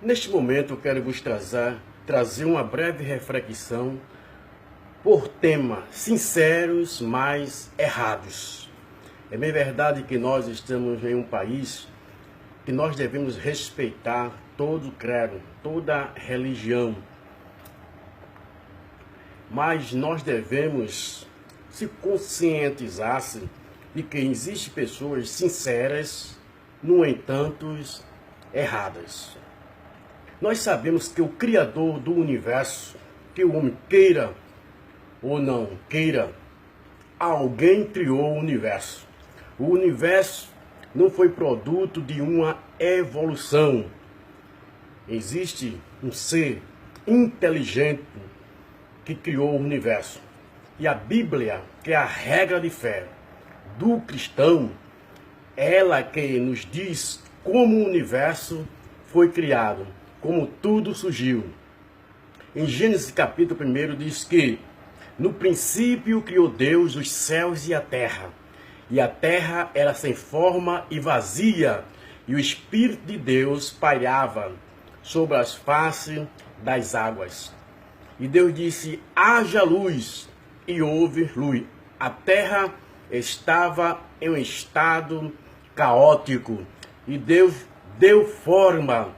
Neste momento eu quero vos trazer uma breve reflexão por tema sinceros, mas errados. É bem verdade que nós estamos em um país que nós devemos respeitar todo credo, toda religião. Mas nós devemos se conscientizar de que existem pessoas sinceras, no entanto, erradas. Nós sabemos que o Criador do universo, que o homem queira ou não queira, alguém criou o universo. O universo não foi produto de uma evolução. Existe um ser inteligente que criou o universo. E a Bíblia, que é a regra de fé do cristão, ela que nos diz como o universo foi criado, como tudo surgiu. Em Gênesis capítulo 1 diz que no princípio criou Deus os céus e a terra era sem forma e vazia, e o Espírito de Deus pairava sobre as faces das águas. E Deus disse: haja luz, e houve luz. A terra estava em um estado caótico, e Deus deu forma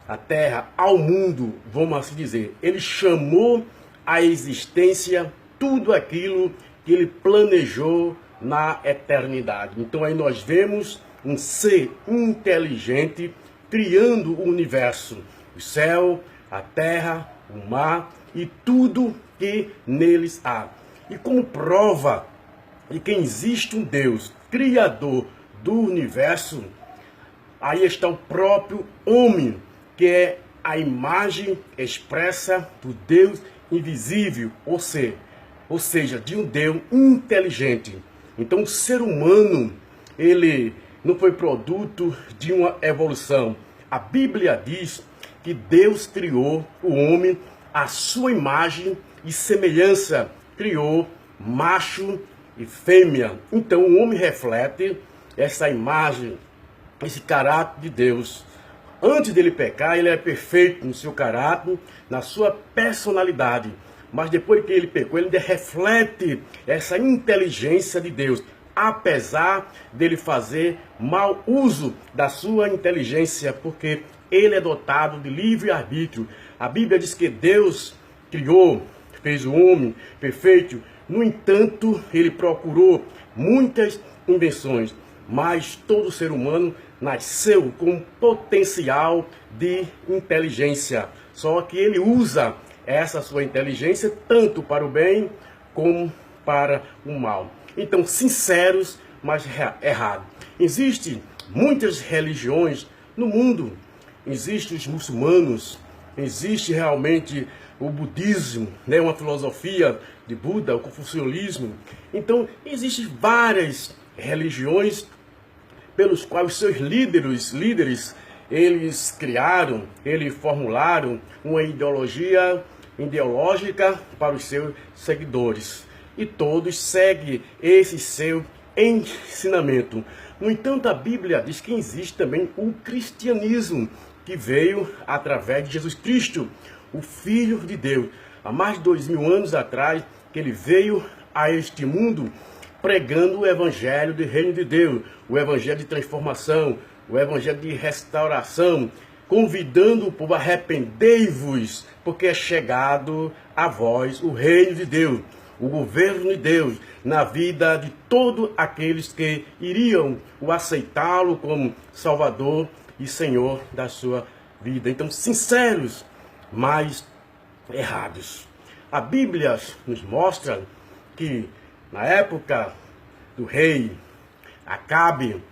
à terra, ao mundo, vamos assim dizer. Ele chamou à existência tudo aquilo que ele planejou na eternidade. Então aí nós vemos um ser inteligente criando o universo, o céu, a terra, o mar e tudo que neles há. E como prova de que existe um Deus, Criador do universo, aí está o próprio homem, que é a imagem expressa do Deus invisível, ou seja, de um Deus inteligente. Então o ser humano, ele não foi produto de uma evolução. A Bíblia diz que Deus criou o homem à sua imagem e semelhança, criou macho e fêmea. Então o homem reflete essa imagem, esse caráter de Deus. Antes dele pecar, ele é perfeito no seu caráter, na sua personalidade. Mas depois que ele pecou, ele reflete essa inteligência de Deus, apesar dele fazer mau uso da sua inteligência, porque ele é dotado de livre-arbítrio. A Bíblia diz que Deus criou, fez o homem perfeito. No entanto, ele procurou muitas invenções, mas todo ser humano nasceu com potencial de inteligência. Só que ele usa essa sua inteligência tanto para o bem como para o mal. Então, sinceros, mas errados. Existem muitas religiões no mundo. Existem os muçulmanos, existe realmente o budismo, né, uma filosofia de Buda, o confucionismo. Então, existem várias religiões pelos quais os seus líderes, eles criaram, eles formularam uma ideológica para os seus seguidores. E todos seguem esse seu ensinamento. No entanto, a Bíblia diz que existe também o cristianismo, que veio através de Jesus Cristo, o Filho de Deus. Há mais de 2000 anos atrás, que ele veio a este mundo pregando o evangelho do reino de Deus, o evangelho de transformação, o evangelho de restauração, convidando o povo a arrependei-vos, porque é chegado a vós o reino de Deus, o governo de Deus, na vida de todos aqueles que iriam o aceitá-lo como Salvador e Senhor da sua vida. Então, sinceros, mas errados. A Bíblia nos mostra que na época do rei Acabe,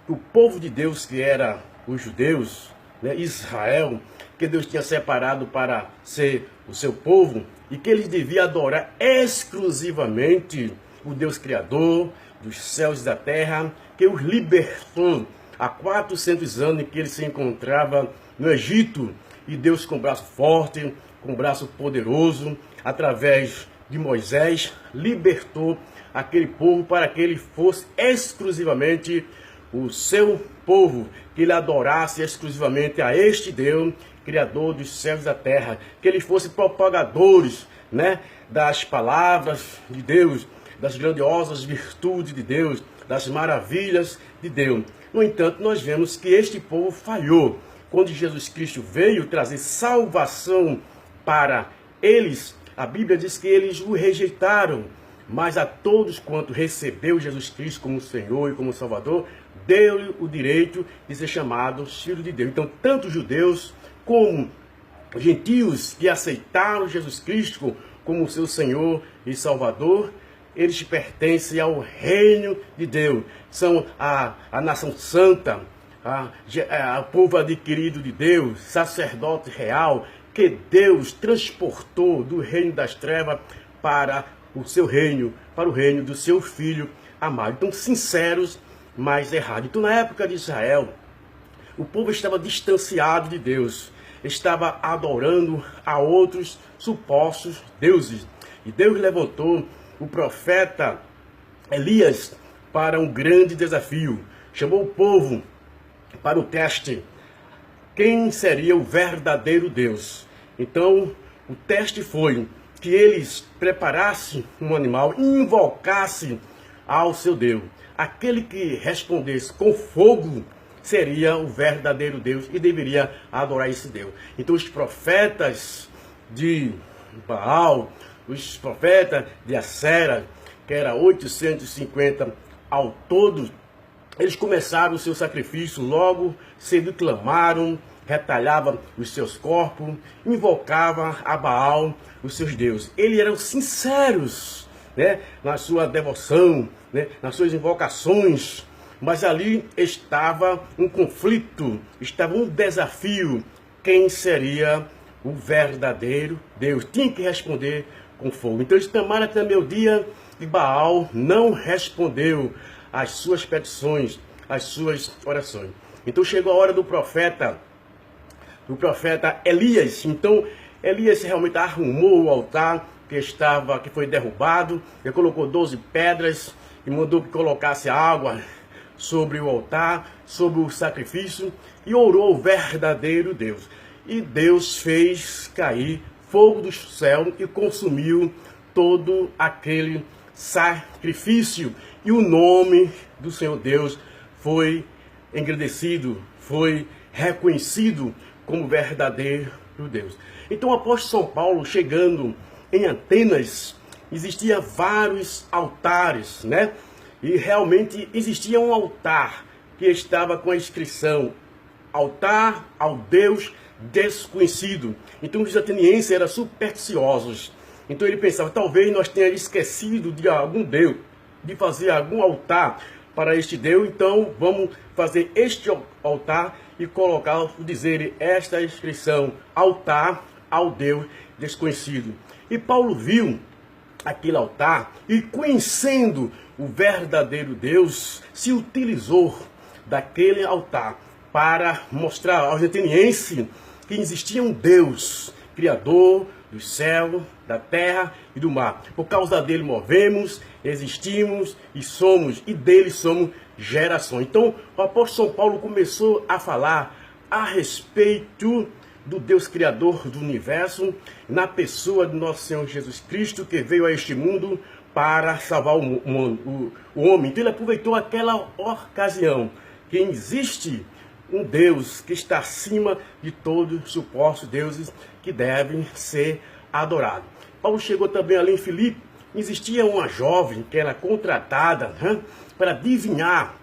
o povo de Deus, que era os judeus, né, Israel, que Deus tinha separado para ser o seu povo, e que eles deviam adorar exclusivamente o Deus Criador dos céus e da terra, que os libertou há 400 anos em que ele se encontrava no Egito, e Deus com braço forte, com braço poderoso, através de Moisés, libertou aquele povo para que ele fosse exclusivamente o seu povo que ele adorasse exclusivamente a este Deus, Criador dos céus e da terra, que eles fossem propagadores, né, das palavras de Deus, das grandiosas virtudes de Deus, das maravilhas de Deus. No entanto, nós vemos que este povo falhou. Quando Jesus Cristo veio trazer salvação para eles, a Bíblia diz que eles o rejeitaram, mas a todos quanto recebeu Jesus Cristo como Senhor e como Salvador, deu-lhe o direito de ser chamados filhos de Deus. Então, tanto judeus como gentios que aceitaram Jesus Cristo como seu Senhor e Salvador, eles pertencem ao reino de Deus. São a nação santa, o povo adquirido de Deus, sacerdote real, que Deus transportou do reino das trevas para o seu reino, para o reino do seu Filho amado. Então, sinceros, mas errados. Então, na época de Israel, o povo estava distanciado de Deus, estava adorando a outros supostos deuses. E Deus levantou o profeta Elias para um grande desafio. Chamou o povo para o teste. Quem seria o verdadeiro Deus? Então, o teste foi que eles preparassem um animal e invocassem ao seu Deus. Aquele que respondesse com fogo seria o verdadeiro Deus e deveria adorar esse Deus. Então, os profetas de Baal, os profetas de Acera, que era 850 ao todo, eles começaram o seu sacrifício, logo cedo clamaram, retalhavam os seus corpos, invocavam a Baal, os seus deuses. Eles eram sinceros, né, na sua devoção, né, nas suas invocações, mas ali estava um conflito, estava um desafio. Quem seria o verdadeiro Deus? Tinha que responder com fogo. Então eles clamaram até o dia e Baal não respondeu às suas petições, às suas orações. Então chegou a hora do profeta Elias. Então Elias realmente arrumou o altar que foi derrubado, ele colocou 12 pedras e mandou que colocasse água sobre o altar, sobre o sacrifício, e orou o verdadeiro Deus. E Deus fez cair fogo do céu e consumiu todo aquele sacrifício. E o nome do Senhor Deus foi engrandecido, foi reconhecido como verdadeiro Deus. Então, após São Paulo chegando em Atenas, existia vários altares, né? E realmente existia um altar que estava com a inscrição: altar ao Deus desconhecido. Então os atenienses eram supersticiosos. Então ele pensava, talvez nós tenhamos esquecido de algum Deus, de fazer algum altar para este Deus, então vamos fazer este altar e colocar, dizer esta inscrição: altar ao Deus desconhecido. E Paulo viu aquele altar e, conhecendo o verdadeiro Deus, se utilizou daquele altar para mostrar aos atenienses que existia um Deus, Criador do céu, da terra e do mar. Por causa dele movemos, existimos e somos, e dele somos gerações. Então, o apóstolo São Paulo começou a falar a respeito do Deus Criador do universo, na pessoa de nosso Senhor Jesus Cristo, que veio a este mundo para salvar o homem. Então ele aproveitou aquela ocasião que existe um Deus que está acima de todos os supostos deuses que devem ser adorados. Paulo chegou também ali em Filipe. Existia uma jovem que era contratada para adivinhar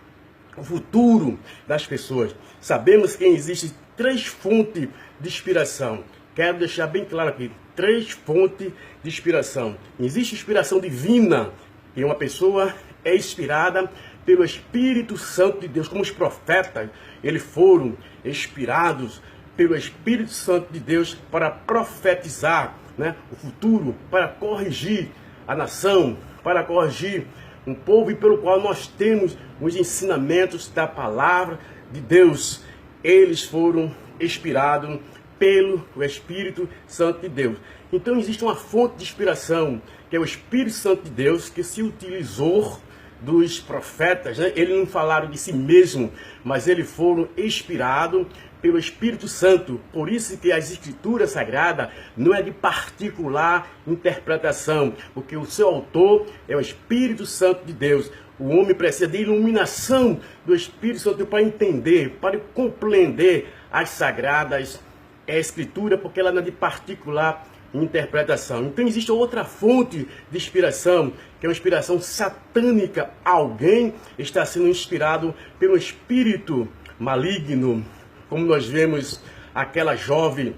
o futuro das pessoas. Sabemos que existem 3 fontes de inspiração. Quero deixar bem claro aqui: 3 fontes de inspiração. Existe inspiração divina, que uma pessoa é inspirada pelo Espírito Santo de Deus, como os profetas, eles foram inspirados pelo Espírito Santo de Deus para profetizar, né, o futuro, para corrigir a nação, para corrigir um povo, e pelo qual nós temos os ensinamentos da palavra de Deus. Eles foram inspirados pelo Espírito Santo de Deus. Então existe uma fonte de inspiração, que é o Espírito Santo de Deus, que se utilizou dos profetas, né? Eles não falaram de si mesmo, mas eles foram inspirados pelo Espírito Santo. Por isso que as Escrituras Sagradas não é de particular interpretação, porque o seu autor é o Espírito Santo de Deus. O homem precisa de iluminação do Espírito Santo para entender, para compreender as Sagradas Escrituras, porque ela não é de particular interpretação. Então existe outra fonte de inspiração, que é uma inspiração satânica. Alguém está sendo inspirado pelo espírito maligno, como nós vemos aquela jovem,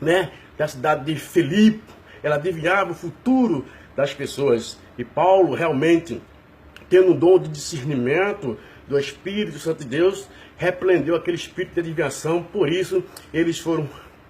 né, da cidade de Filipe. Ela adivinhava o futuro das pessoas. E Paulo realmente, tendo um dom de discernimento do Espírito Santo de Deus, repreendeu aquele espírito de adivinhação. Por isso eles foram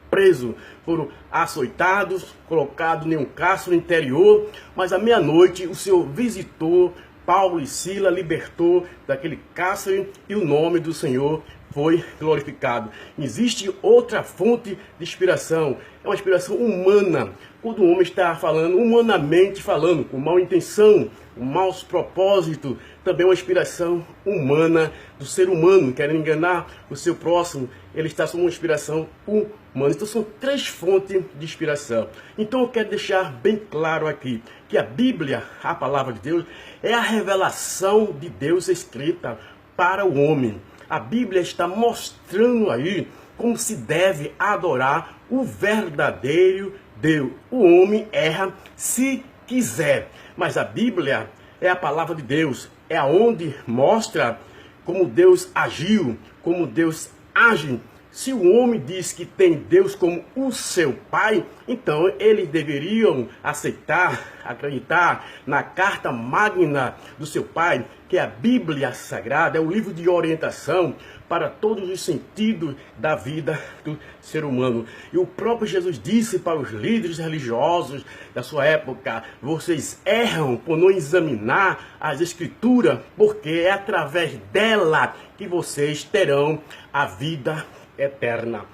presos, foram açoitados, colocados em um cárcere interior, mas à meia-noite o Senhor visitou Paulo e Silas, libertou daquele cárcere e o nome do Senhor foi glorificado. Existe outra fonte de inspiração, é uma inspiração humana. Quando o homem está falando, humanamente falando, com má intenção, com maus propósitos, também é uma inspiração humana do ser humano, querendo enganar o seu próximo, ele está sob uma inspiração humana. Então são três fontes de inspiração. Então eu quero deixar bem claro aqui, que a Bíblia, a palavra de Deus, é a revelação de Deus escrita para o homem. A Bíblia está mostrando aí como se deve adorar o verdadeiro Deus. O homem erra se quiser, mas a Bíblia é a palavra de Deus, é aonde mostra como Deus agiu, como Deus age. Se o homem diz que tem Deus como o seu pai, então eles deveriam aceitar, acreditar na carta magna do seu pai, que é a Bíblia Sagrada, é o livro de orientação para todos os sentidos da vida do ser humano. E o próprio Jesus disse para os líderes religiosos da sua época: vocês erram por não examinar as Escrituras, porque é através dela que vocês terão a vida eterna.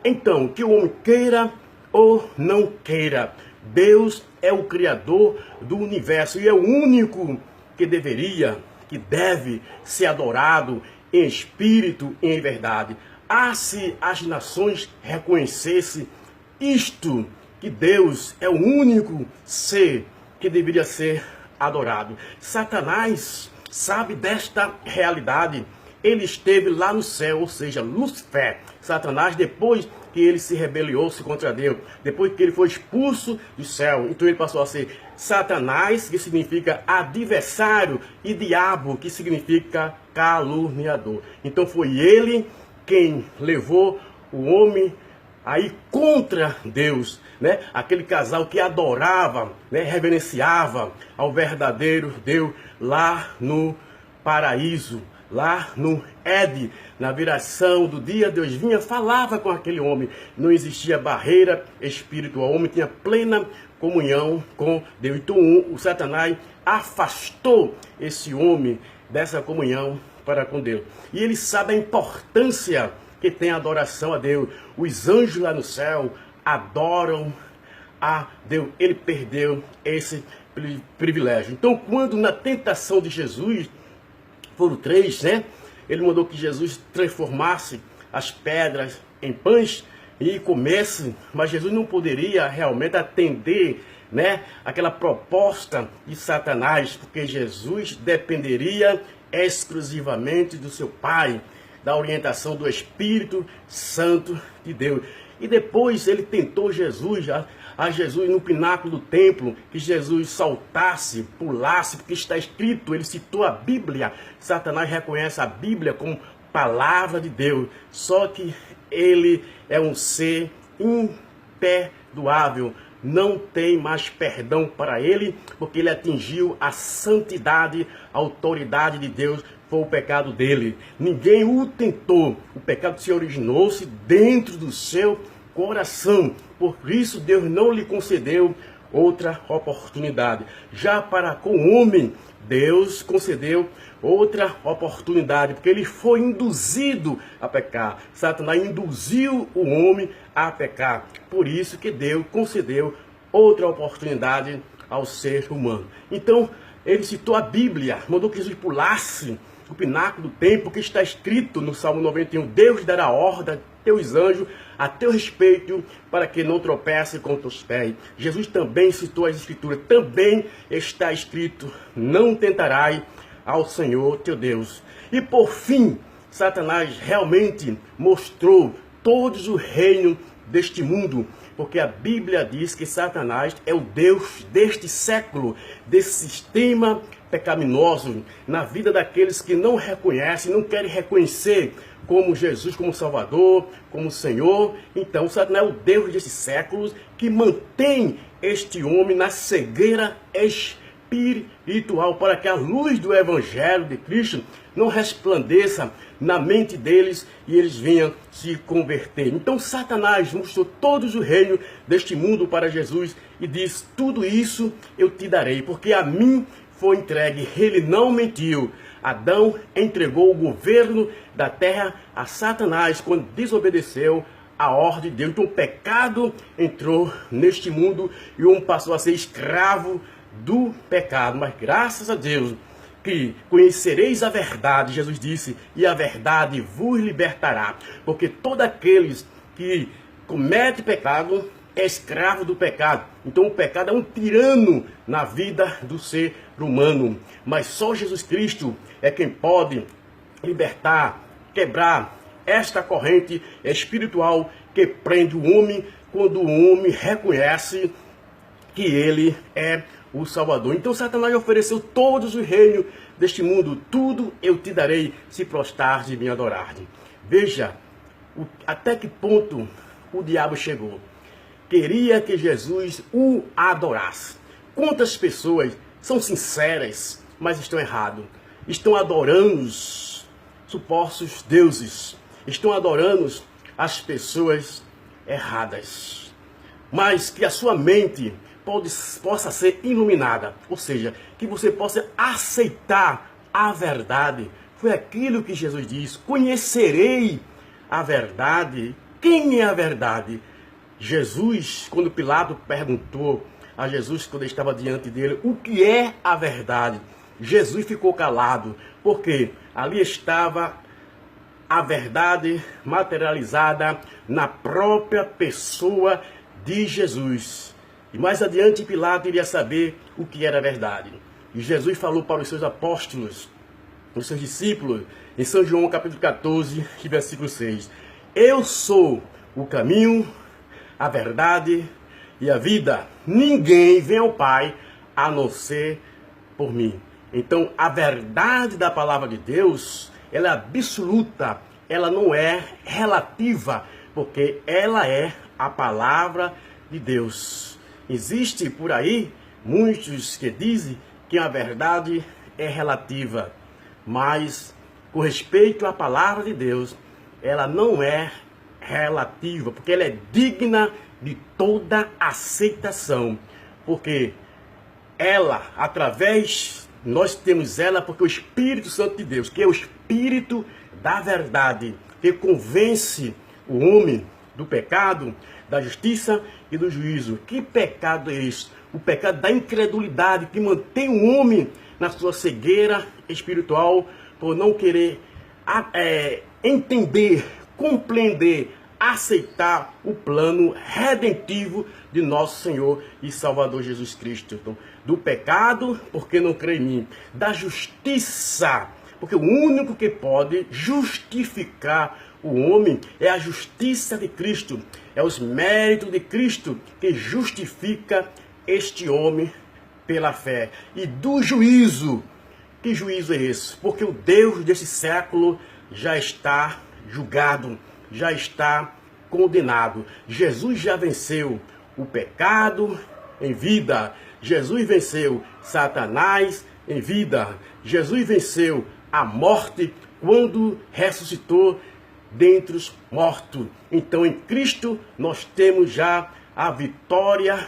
Então, que o homem queira ou não queira, Deus é o Criador do universo e é o único que deveria, que deve ser adorado em espírito e em verdade. Se as nações reconhecessem isto, que Deus é o único ser que deveria ser adorado. Satanás sabe desta realidade. Ele esteve lá no céu, ou seja, Lúcifer, Satanás, depois que ele se rebelou-se contra Deus, depois que ele foi expulso do céu, então ele passou a ser Satanás, que significa adversário, e diabo, que significa caluniador. Então foi ele quem levou o homem aí contra Deus, né? Aquele casal que adorava, né, reverenciava ao verdadeiro Deus lá no paraíso. Lá no Éden, na viração do dia, Deus vinha, falava com aquele homem. Não existia barreira espiritual. O homem tinha plena comunhão com Deus. Então o Satanás afastou esse homem dessa comunhão para com Deus. E ele sabe a importância que tem a adoração a Deus. Os anjos lá no céu adoram a Deus. Ele perdeu esse privilégio. Então, quando na tentação de Jesus, foram três, né? Ele mandou que Jesus transformasse as pedras em pães e comesse, mas Jesus não poderia realmente atender, né, aquela proposta de Satanás, porque Jesus dependeria exclusivamente do seu Pai, da orientação do Espírito Santo de Deus. E depois ele tentou Jesus, a Jesus no pináculo do templo, que Jesus saltasse, pulasse, porque está escrito, ele citou a Bíblia. Satanás reconhece a Bíblia como palavra de Deus, só que ele é um ser imperdoável, não tem mais perdão para ele, porque ele atingiu a santidade, a autoridade de Deus. Foi o pecado dele. Ninguém o tentou. O pecado se originou-se dentro do seu coração. Por isso Deus não lhe concedeu outra oportunidade. Já para com o homem, Deus concedeu outra oportunidade, porque ele foi induzido a pecar. Satanás induziu o homem a pecar. Por isso que Deus concedeu outra oportunidade ao ser humano. Então, ele citou a Bíblia, mandou que Jesus pulasse o pináculo do templo, que está escrito no Salmo 91, Deus dará ordem a teus anjos a teu respeito, para que não tropece com teus pés. Jesus também citou as Escrituras, também está escrito, não tentarás ao Senhor teu Deus. E por fim, Satanás realmente mostrou todos os reinos deste mundo, porque a Bíblia diz que Satanás é o Deus deste século, desse sistema pecaminoso na vida daqueles que não reconhecem, não querem reconhecer como Jesus, como Salvador, como Senhor. Então, Satanás é o Deus desse século que mantém este homem na cegueira espiritual, para que a luz do Evangelho de Cristo não resplandeça na mente deles e eles venham se converter. Então Satanás mostrou todos os reinos deste mundo para Jesus e diz, tudo isso eu te darei, porque a mim foi entregue. Ele não mentiu. Adão entregou o governo da terra a Satanás quando desobedeceu a ordem de Deus. Então o pecado entrou neste mundo e o homem passou a ser escravo do pecado. Mas graças a Deus que conhecereis a verdade, Jesus disse, e a verdade vos libertará. Porque todos aqueles que cometem pecado é escravo do pecado. Então o pecado é um tirano na vida do ser humano. Mas só Jesus Cristo é quem pode libertar, quebrar esta corrente espiritual que prende o homem quando o homem reconhece que ele é o Salvador. Então Satanás ofereceu todos os reinos deste mundo. Tudo eu te darei se prostrares e me adorares. Veja até que ponto o diabo chegou. Queria que Jesus o adorasse. Quantas pessoas são sinceras, mas estão erradas? Estão adorando os supostos deuses. Estão adorando as pessoas erradas. Mas que a sua mente possa ser iluminada. Ou seja, que você possa aceitar a verdade. Foi aquilo que Jesus diz. Conhecerei a verdade. Quem é a verdade? Jesus, quando Pilato perguntou a Jesus, quando ele estava diante dele, o que é a verdade? Jesus ficou calado, porque ali estava a verdade materializada na própria pessoa de Jesus. E mais adiante Pilato iria saber o que era a verdade. E Jesus falou para os seus apóstolos, os seus discípulos, em São João capítulo 14, versículo 6. Eu sou o caminho, a verdade e a vida. Ninguém vem ao Pai a não ser por mim. Então a verdade da palavra de Deus, ela é absoluta, ela não é relativa, porque ela é a palavra de Deus. Existe por aí muitos que dizem que a verdade é relativa, mas com respeito à palavra de Deus, ela não é relativa, porque ela é digna de toda aceitação, porque ela, nós temos ela porque o Espírito Santo de Deus, que é o Espírito da verdade, que convence o homem do pecado, da justiça e do juízo. Que pecado é esse? O pecado da incredulidade, que mantém o homem na sua cegueira espiritual, por não querer entender, compreender, aceitar o plano redentivo de nosso Senhor e Salvador Jesus Cristo. Então, do pecado, porque não crê em mim. Da justiça, porque o único que pode justificar o homem é a justiça de Cristo. É os méritos de Cristo que justifica este homem pela fé. E do juízo, que juízo é esse? Porque o Deus desse século já está julgado, já está condenado. Jesus já venceu o pecado em vida. Jesus venceu Satanás em vida. Jesus venceu a morte quando ressuscitou dentre os mortos. Então em Cristo nós temos já a vitória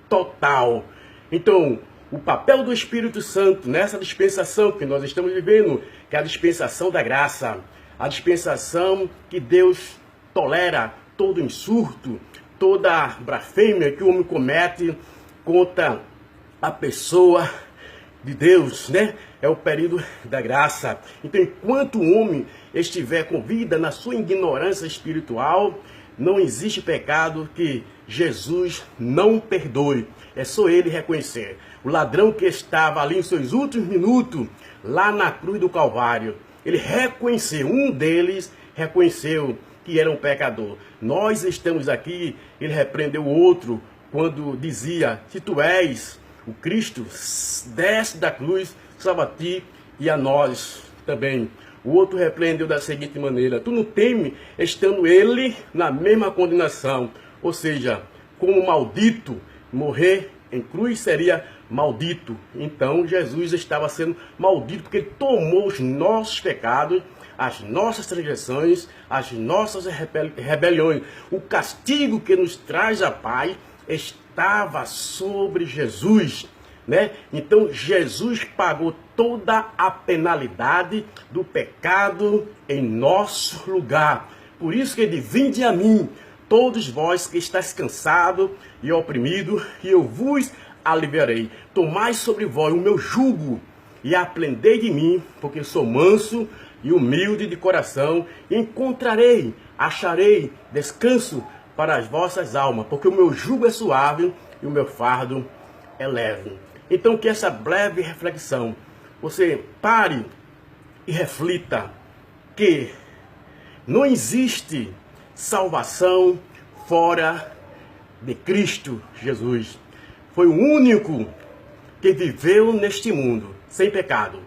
total. Então o papel do Espírito Santo nessa dispensação que nós estamos vivendo, que é a dispensação da graça, a dispensação que Deus tolera todo insulto, toda blasfêmia que o homem comete contra a pessoa de Deus, né? É o período da graça. Então, enquanto o homem estiver com vida na sua ignorância espiritual, não existe pecado que Jesus não perdoe. É só ele reconhecer. O ladrão que estava ali em seus últimos minutos, lá na cruz do Calvário, ele reconheceu, um deles reconheceu que era um pecador. Nós estamos aqui, ele repreendeu o outro quando dizia: se tu és o Cristo, desce da cruz, salva a ti e a nós também. O outro repreendeu da seguinte maneira: tu não teme, estando ele na mesma condenação. Ou seja, como maldito, morrer em cruz seria maldito. Então Jesus estava sendo maldito porque ele tomou os nossos pecados, as nossas transgressões, as nossas rebeliões. O castigo que nos traz a paz estava sobre Jesus, né? Então Jesus pagou toda a penalidade do pecado em nosso lugar. Por isso que ele diz: vinde a mim, todos vós que estáis cansados e oprimidos, e eu vos aliviarei. Tomai sobre vós o meu jugo e aprendei de mim, porque eu sou manso e humilde de coração, e acharei descanso para as vossas almas, porque o meu jugo é suave e o meu fardo é leve. Então, que essa breve reflexão, você pare e reflita que não existe salvação fora de Cristo Jesus. Foi o único que viveu neste mundo sem pecado.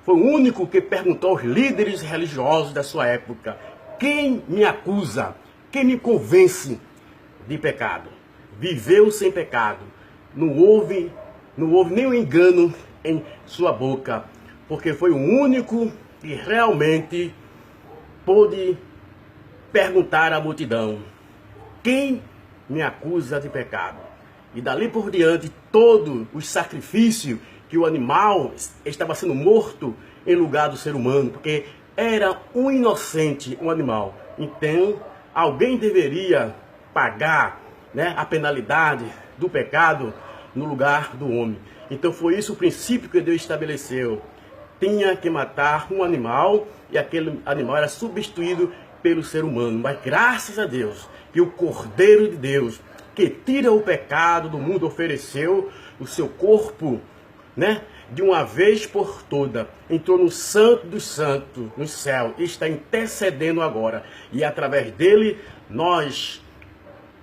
Foi o único que perguntou aos líderes religiosos da sua época: quem me acusa? Quem me convence de pecado? Viveu sem pecado. Não houve nenhum engano em sua boca, porque foi o único que realmente pôde perguntar à multidão: quem me acusa de pecado? E dali por diante, todo o sacrifício que o animal estava sendo morto em lugar do ser humano, porque era um inocente, um animal. Então, alguém deveria pagar, né, a penalidade do pecado no lugar do homem. Então foi isso o princípio que Deus estabeleceu. Tinha que matar um animal e aquele animal era substituído pelo ser humano. Mas graças a Deus que o Cordeiro de Deus, que tira o pecado do mundo, ofereceu o seu corpo, né, de uma vez por toda, entrou no Santo dos Santos, no céu, e está intercedendo agora. E através dele nós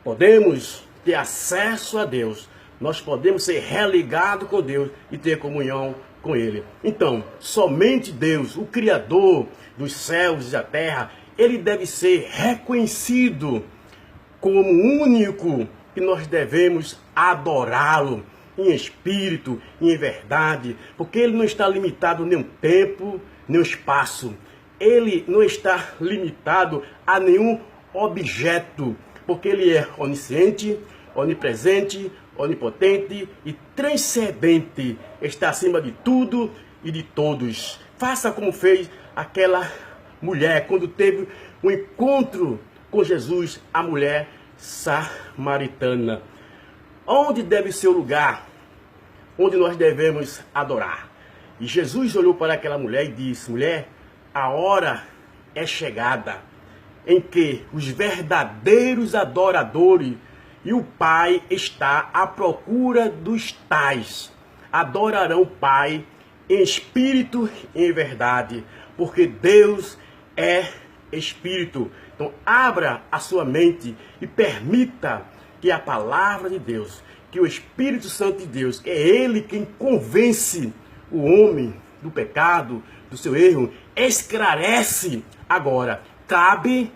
podemos ter acesso a Deus, nós podemos ser religados com Deus e ter comunhão com Ele. Então, somente Deus, o Criador dos céus e da terra, Ele deve ser reconhecido como o único que nós devemos adorá-lo em espírito e em verdade, porque Ele não está limitado nem o tempo, nem o espaço. Ele não está limitado a nenhum objeto, porque Ele é onisciente, onipresente, onipotente e transcendente. Está acima de tudo e de todos. Faça como fez aquela mulher quando teve um encontro com Jesus, a mulher samaritana. Onde deve ser o lugar onde nós devemos adorar? E Jesus olhou para aquela mulher e disse: mulher, a hora é chegada em que os verdadeiros adoradores e o Pai está à procura dos tais. Adorarão o Pai em espírito e em verdade, porque Deus é espírito. Então abra a sua mente e permita que a palavra de Deus, que o Espírito Santo de Deus, que é Ele quem convence o homem do pecado, do seu erro, esclarece agora. Cabe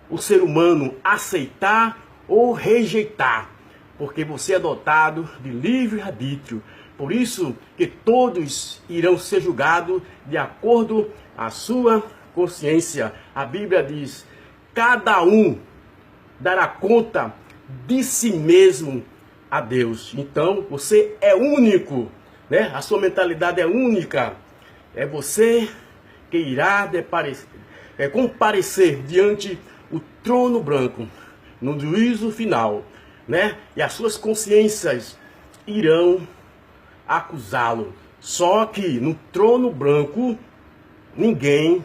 o ser humano aceitar ou rejeitar, porque você é dotado de livre-arbítrio. Por isso que todos irão ser julgados de acordo à sua consciência. A Bíblia diz: cada um dará conta de si mesmo a Deus. Então você é único, né? A sua mentalidade é única. É você que irá comparecer diante o trono branco no juízo final, né? E as suas consciências irão acusá-lo. Só que no trono branco, ninguém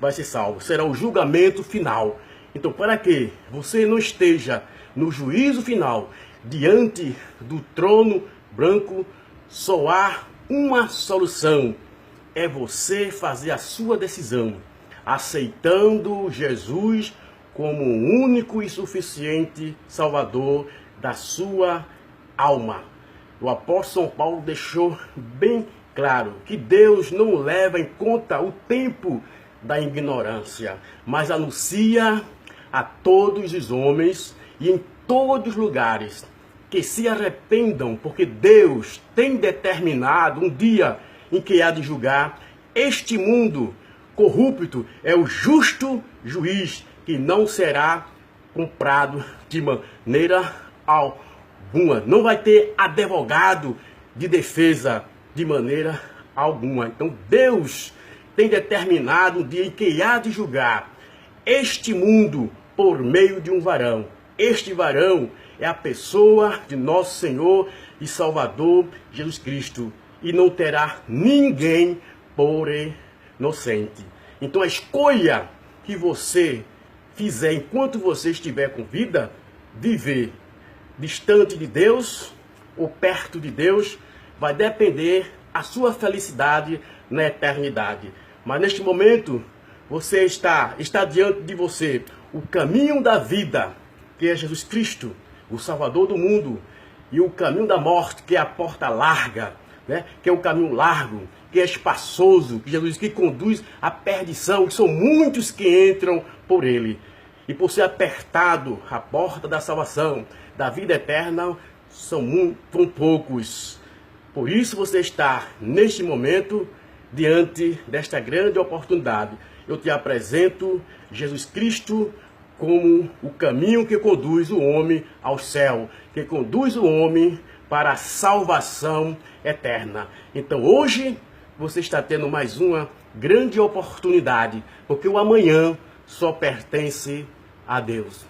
vai ser salvo. Será o julgamento final. Então, para que você não esteja no juízo final, diante do trono branco, só há uma solução. É você fazer a sua decisão, aceitando Jesus como o único e suficiente Salvador da sua alma. O apóstolo São Paulo deixou bem claro que Deus não leva em conta o tempo da ignorância, mas anuncia a todos os homens e em todos os lugares que se arrependam, porque Deus tem determinado um dia em que há de julgar este mundo corrupto. É o justo juiz que não será comprado de maneira alguma. Não vai ter advogado de defesa de maneira alguma. Então Deus tem determinado um dia em que há de julgar este mundo por meio de um varão. Este varão é a pessoa de nosso Senhor e Salvador Jesus Cristo. E não terá ninguém por inocente. Então a escolha que você fizer enquanto você estiver com vida, viver distante de Deus ou perto de Deus, vai depender a sua felicidade na eternidade. Mas neste momento, você está diante de você o caminho da vida, que é Jesus Cristo, o Salvador do mundo, e o caminho da morte, que é a porta larga, né? Que é o caminho largo, que é espaçoso, que Jesus que conduz à perdição, que são muitos que entram por ele. E por ser apertado a porta da salvação, da vida eterna, são poucos. Por isso você está, neste momento, diante desta grande oportunidade. Eu te apresento Jesus Cristo como o caminho que conduz o homem ao céu, que conduz o homem para a salvação eterna. Então hoje você está tendo mais uma grande oportunidade, porque o amanhã só pertence a Deus.